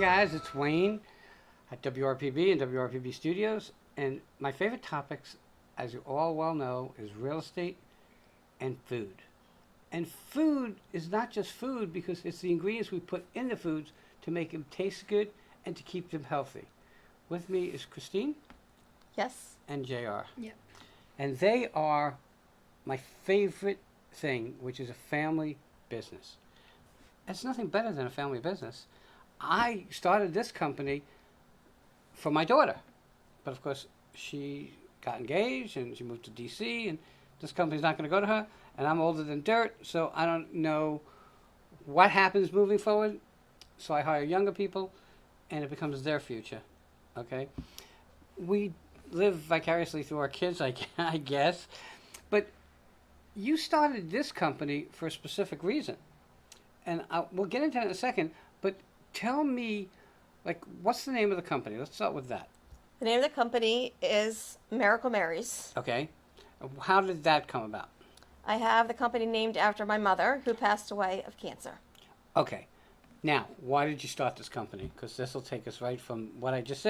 guys, it's Wayne at WRPB and WRPB Studios, and my favorite topics, as you all well know, is real estate and food. And food is not just food because it's the ingredients we put in the foods to make them taste good and to keep them healthy. With me is Christine. Yes. And JR. Yep. And they are my favorite thing, which is a family business. It's nothing better than a family business. I started this company for my daughter, but of course she got engaged and she moved to DC, and this company's not going to go to her, and I'm older than dirt, so I don't know what happens moving forward. So I hire younger people, and it becomes their future. Okay, we live vicariously through our kids, I guess, but you started this company for a specific reason, and we'll get into that in a second. But tell me, what's the name of the company? Let's start with that. The name of the company is Miracle Mary's. Okay. How did that come about? I have the company named after my mother, who passed away of cancer. Okay. Now, why did you start this company? Because this will take us right from what you just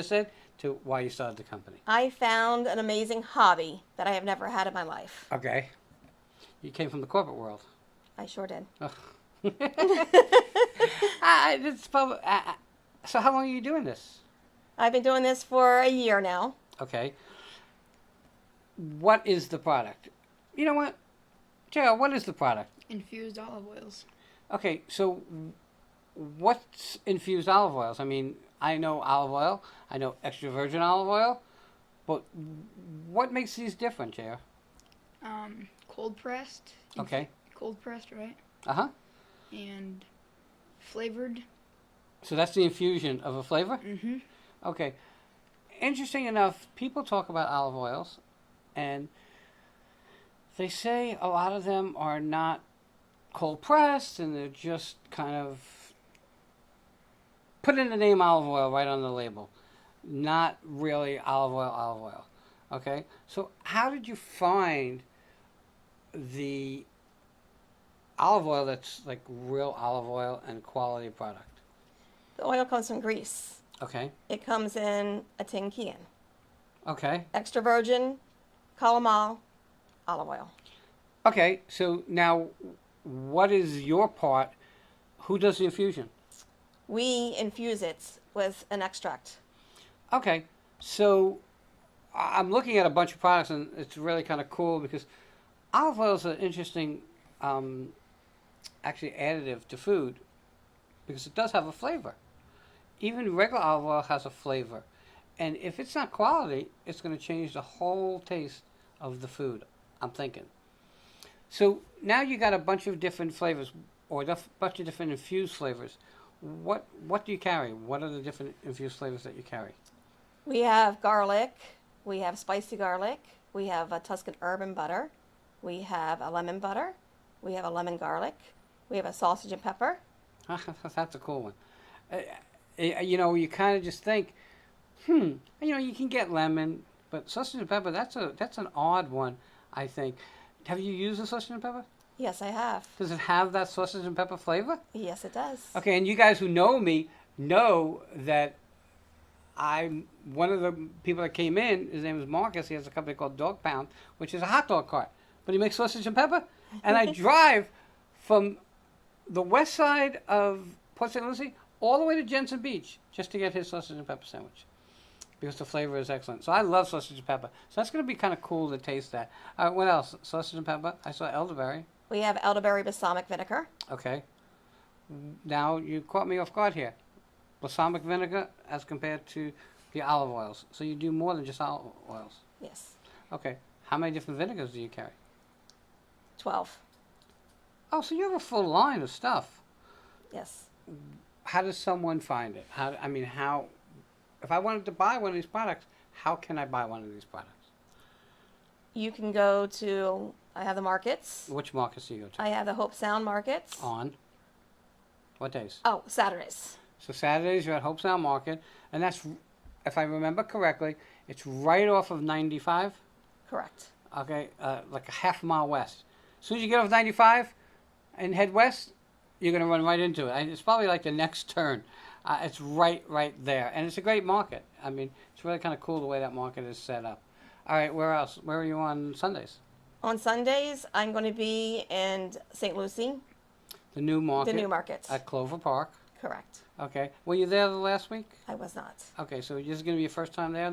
said, to why you started the company. I found an amazing hobby that I have never had in my life. Okay. You came from the corporate world. I sure did. Oh. So how long are you doing this? I've been doing this for a year now. Okay. What is the product? You know what? Gerald, what is the product? Infused olive oils. Okay, so what's infused olive oils? I mean, I know olive oil. I know extra virgin olive oil. But what makes these different, JR? Cold pressed. Okay. Cold pressed, right? Uh-huh. And flavored. So that's the infusion of a flavor? Mm-hmm. Okay. Interesting enough, people talk about olive oils, and they say a lot of them are not cold pressed, and they're just kind of put in the name olive oil right on the label. Not really olive oil. Okay? So how did you find the olive oil that's like real olive oil and quality product? The oil comes from Greece. Okay. It comes in a tin can. Okay. Extra virgin, Kalamall, olive oil. Okay, so now what is your part? Who does the infusion? We infuse it with an extract. Okay, so I'm looking at a bunch of products, and it's really kind of cool because olive oil is an interesting, actually additive to food because it does have a flavor. Even regular olive oil has a flavor. And if it's not quality, it's going to change the whole taste of the food, I'm thinking. So now you got a bunch of different flavors, or a bunch of different infused flavors. What do you carry? What are the different infused flavors that you carry? We have garlic. We have spicy garlic. We have a Tuscan herb and butter. We have a lemon butter. We have a lemon garlic. We have a sausage and pepper. That's a cool one. You kind of just think, you can get lemon, but sausage and pepper, that's an odd one, I think. Have you used the sausage and pepper? Yes, I have. Does it have that sausage and pepper flavor? Yes, it does. Okay, and you guys who know me know that I'm one of the people that came in. His name is Marcus. He has a company called Dog Pound, which is a hot dog cart. But he makes sausage and pepper. And I drive from the west side of Port St. Lucie all the way to Jensen Beach just to get his sausage and pepper sandwich because the flavor is excellent. So I love sausage and pepper. So that's going to be kind of cool to taste that. What else? Sausage and pepper. I saw elderberry. We have elderberry balsamic vinegar. Okay. Now you caught me off guard here. Balsamic vinegar as compared to the olive oils. So you do more than just olive oils. Yes. Okay. How many different vinegars do you carry? 12. Oh, so you have a full line of stuff. Yes. How does someone find it? If I wanted to buy one of these products, how can I buy one of these products? You can go to, I have the markets. Which markets do you go to? I have the Hope Sound markets. On? What days? Oh, Saturdays. So Saturdays you're at Hope Sound Market, and that's, if I remember correctly, it's right off of 95? Correct. Okay, like a half mile west. As soon as you get off 95 and head west, you're going to run right into it. It's probably like the next turn. It's right there, and it's a great market. I mean, it's really kind of cool the way that market is set up. All right, where else? Where are you on Sundays? On Sundays, I'm going to be in St. Lucie, The new market. the new market. At Clover Park. Correct. Okay. Were you there the last week? I was not. Okay, so this is going to be your first time there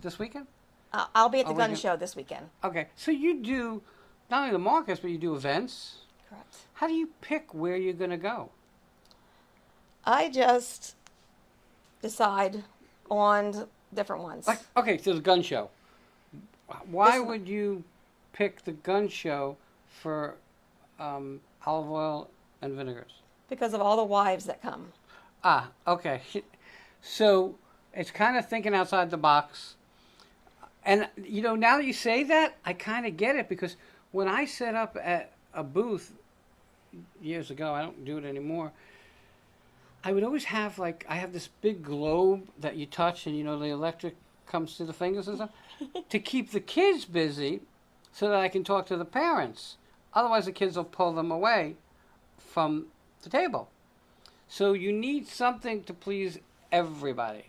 this weekend? I'll be at the Are we gun go- show this weekend. Okay, so you do not only the markets, but you do events. Correct. How do you pick where you're going to go? I just decide on different ones. Like, okay, so the gun show. Why This- would you pick the gun show for olive oil and vinegars? Because of all the wives that come. Ah, okay. So it's kind of thinking outside the box. And, now that you say that, I kind of get it because when I set up at a booth years ago, I don't do it anymore, I would always have, I have this big globe that you touch and, the electric comes to the fingers and stuff to keep the kids busy so that I can talk to the parents. Otherwise, the kids will pull them away from the table. So you need something to please everybody.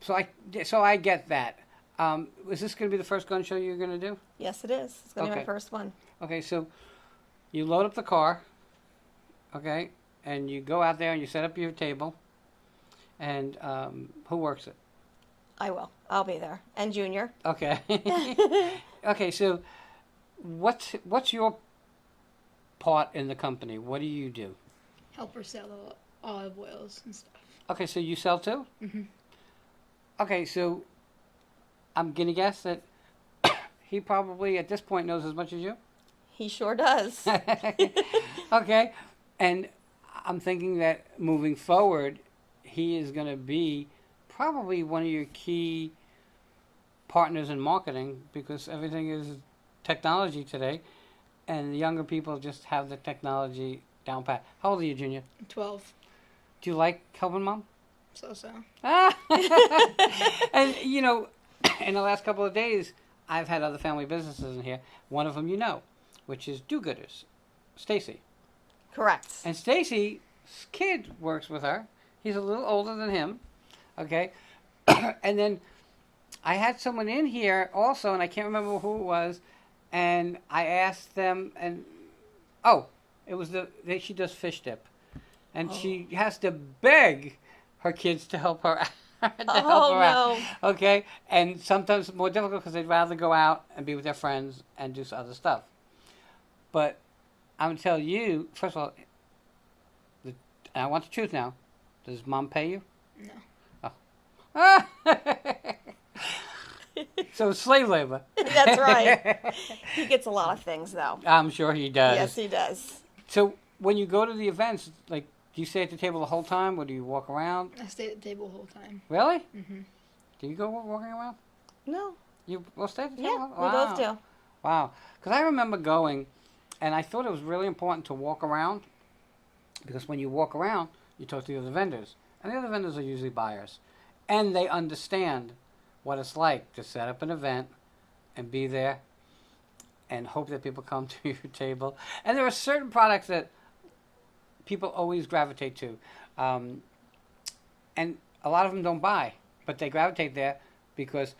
So I get that. Is this going to be the first gun show you're going to do? Yes, it is. It's going to be Okay. my first one. Okay, so you load up the car, okay, and you go out there and you set up your table. And who works it? I will. I'll be there. And Junior. Okay. Okay, so what's your part in the company? What do you do? Help her sell the olive oils and stuff. Okay, so you sell too? Mhm. Okay, so I'm gonna guess that he probably at this point knows as much as you. He sure does. Okay, and I'm thinking that moving forward, he is gonna be probably one of your key partners in marketing because everything is technology today, and the younger people just have the technology down pat. How old are you, Junior? 12. Do you like helping mom? So. Ah! And in the last couple of days, I've had other family businesses in here. One of them, which is Do Gooders, Stacy. Correct. And Stacy's kid works with her. He's a little older than him. Okay, and then I had someone in here also, and I can't remember who it was. And I asked them, and it was she does fish dip, and she has to beg her kids to help her out. No. Okay, and sometimes it's more difficult because they'd rather go out and be with their friends and do some other stuff. But I'm gonna tell you, first of all, and I want the truth now. Does mom pay you? No. Oh. So it's slave labor. That's right. He gets a lot of things, though. I'm sure he does. Yes, he does. So when you go to the events, do you stay at the table the whole time, or do you walk around? I stayed at the table the whole time. Really? Mhm. Do you go walking around? No. You both stay at the Yeah, table? we both do. Wow. Because I remember going, and I thought it was really important to walk around, because when you walk around, you talk to the other vendors, and the other vendors are usually buyers, and they understand what it's like to set up an event and be there and hope that people come to your table. And there are certain products that people always gravitate to. And a lot of them don't buy, but they gravitate there because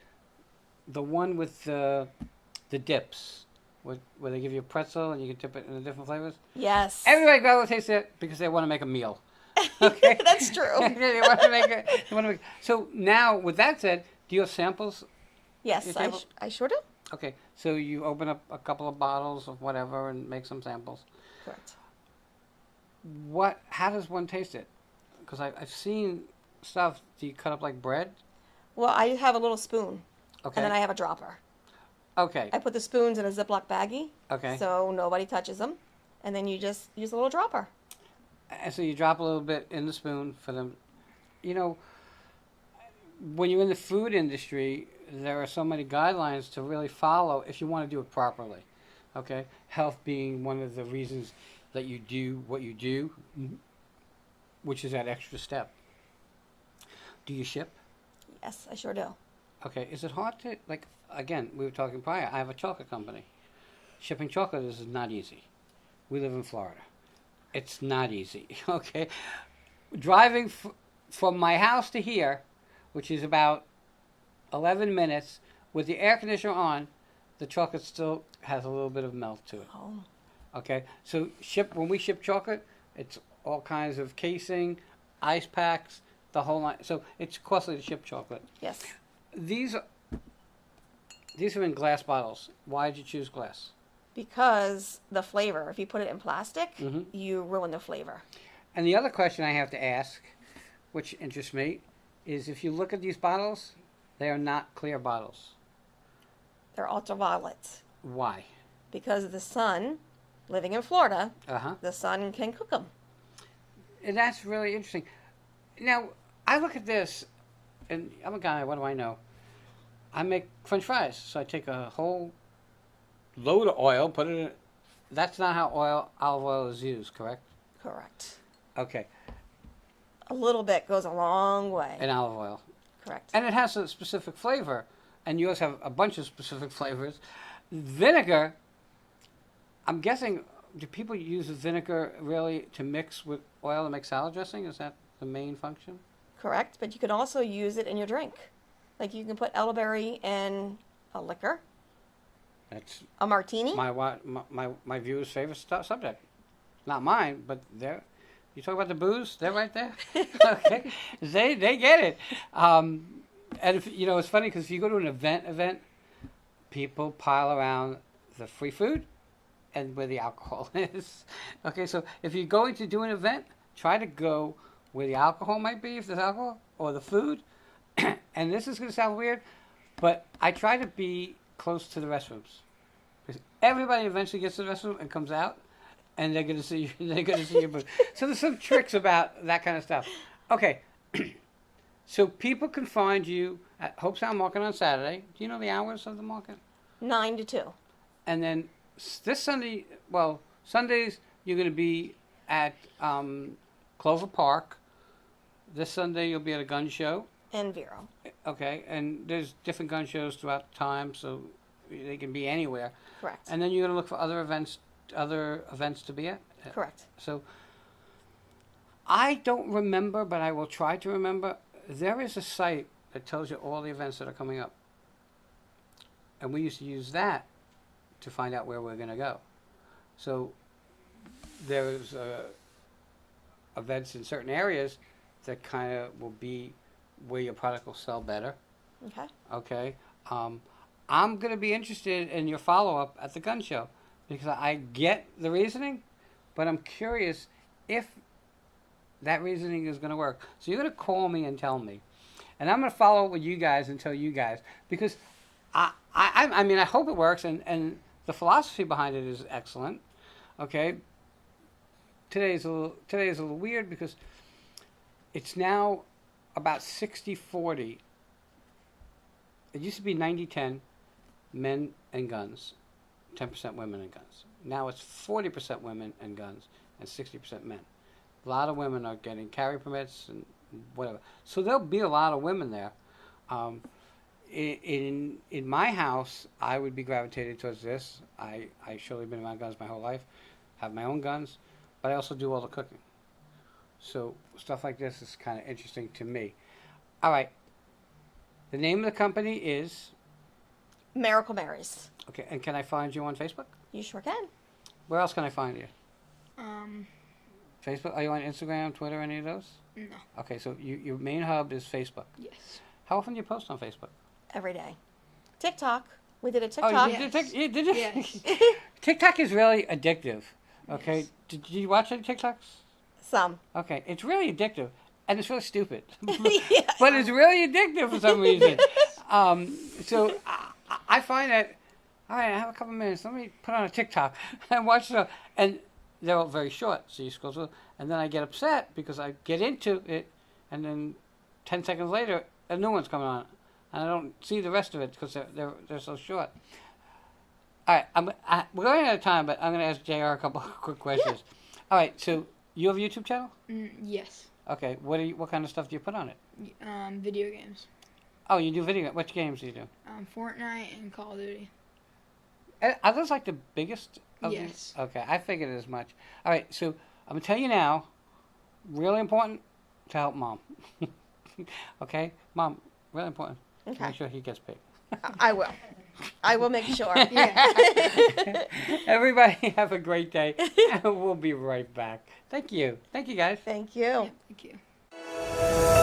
the one with the dips, where they give you a pretzel and you can dip it in the different flavors. Yes. Everybody gravitates there because they want to make a meal. Okay? That's true. They want to make it. So now, with that said, do you have samples? Yes, Your I, table? I sure do. Okay, so you open up a couple of bottles of whatever and make some samples. Correct. How does one taste it? Because I've seen stuff. Do you cut up like bread? Well, I have a little spoon, Okay. and then I have a dropper. Okay. I put the spoons in a Ziploc baggie, Okay. so nobody touches them, and then you just use a little dropper. And so you drop a little bit in the spoon for them. When you're in the food industry, there are so many guidelines to really follow if you want to do it properly. Okay? Health being one of the reasons that you do what you do, which is that extra step. Do you ship? Yes, I sure do. Okay. Is it hard to, again, we were talking prior, I have a chocolate company. Shipping chocolate is not easy. We live in Florida. It's not easy. Okay, driving from my house to here, which is about 11 minutes, with the air conditioner on, the chocolate still has a little bit of melt to it. Oh, Okay, so when we ship chocolate, it's all kinds of casing, ice packs, the whole line. So it's costly to ship chocolate. yes. These are in glass bottles. Why did you choose glass? Because the flavor, if you put it in plastic, Mhm. you ruin the flavor. And the other question I have to ask, which interests me, is if you look at these bottles, they are not clear bottles. They're ultraviolet. Why? Because of the sun, living in Florida, Uh-huh. the sun can cook them. And that's really interesting. Now, I look at this, and I'm a guy, what do I know? I make French fries. So I take a whole load of oil, put it in. That's not how olive oil is used, correct? Correct. Okay, A little bit goes a long way. and olive oil. Correct. And it has a specific flavor, and yours have a bunch of specific flavors. Vinegar, I'm guessing, do people use the vinegar really to mix with oil to make salad dressing? Is that the main function? Correct. But you can also use it in your drink. Like you can put elderberry in a liquor, That's a martini. my viewer's favorite subject. Not mine, but they're. You talk about the booze, they're right there. Okay, they get it. And if it's funny because if you go to an event, people pile around the free food and where the alcohol is. Okay, so if you're going to do an event, try to go where the alcohol might be, if there's alcohol, or the food. And this is going to sound weird, but I try to be close to the restrooms because everybody eventually gets to the restroom and comes out, and they're going to see you. They're going to see your booth. So there's some tricks about that kind of stuff. Okay, so people can find you at Hope Sound Market on Saturday. Do you know the hours of the market? 9 to 2. And then this Sunday, Sundays you're going to be at Clover Park. This Sunday you'll be at a gun show. And Vero. Okay, and there's different gun shows throughout time, so they can be anywhere. Correct. And then you're gonna look for other events to be at. Correct. So I don't remember, but I will try to remember. There is a site that tells you all the events that are coming up, and we used to use that to find out where we're gonna go. So there's events in certain areas that kind of will be where your product will sell better. Okay. Okay. I'm going to be interested in your follow-up at the gun show because I get the reasoning, but I'm curious if that reasoning is going to work. So you're going to call me and tell me. And I'm going to follow up with you guys and tell you guys because I mean, I hope it works and the philosophy behind it is excellent. Okay. Today is a little weird because it's now about 60-40. It used to be 90-10 men and guns, 10% women and guns. Now it's 40% women and guns and 60% men. A lot of women are getting carry permits and whatever. So there'll be a lot of women there. In my house, I would be gravitated towards this. I surely been around guns my whole life, have my own guns, but I also do all the cooking. So stuff like this is kind of interesting to me. All right. The name of the company is? Miracle Marys. Okay, and can I find you on Facebook? You sure can. Where else can I find you? Um, Facebook? Are you on Instagram, Twitter, any of those? no. Okay, so your main hub is Facebook. Yes. How often do you post on Facebook? Every day. TikTok. We did a Oh, TikTok. you Yes. did you? Yes. TikTok is really addictive. Okay, Yes. did you watch any TikToks? Some. Okay, it's really addictive, and it's really stupid. Yeah. But it's really addictive for some reason. So I find that, all right, I have a couple minutes. Let me put on a TikTok and watch the, and they're all very short. So you scroll through, and then I get upset because I get into it, and then 10 seconds later, a new one's coming on, and I don't see the rest of it because they're so short. All right, we're going out of time, but I'm going to ask JR a couple of quick questions. All right, so you have a YouTube channel? Yes. Okay, what kind of stuff do you put on it? Video games. Oh, you do video. Which games do you do? Fortnite and Call of Duty. Are those like the biggest of Yes. these? Okay, I figured as much. All right, so I'm gonna tell you now, really important to help mom. Okay, mom, really important to Okay. make sure he gets paid. I will. I will make sure. Yeah. Everybody have a great day, and we'll be right back. Thank you, guys. Thank you. Yeah, thank you.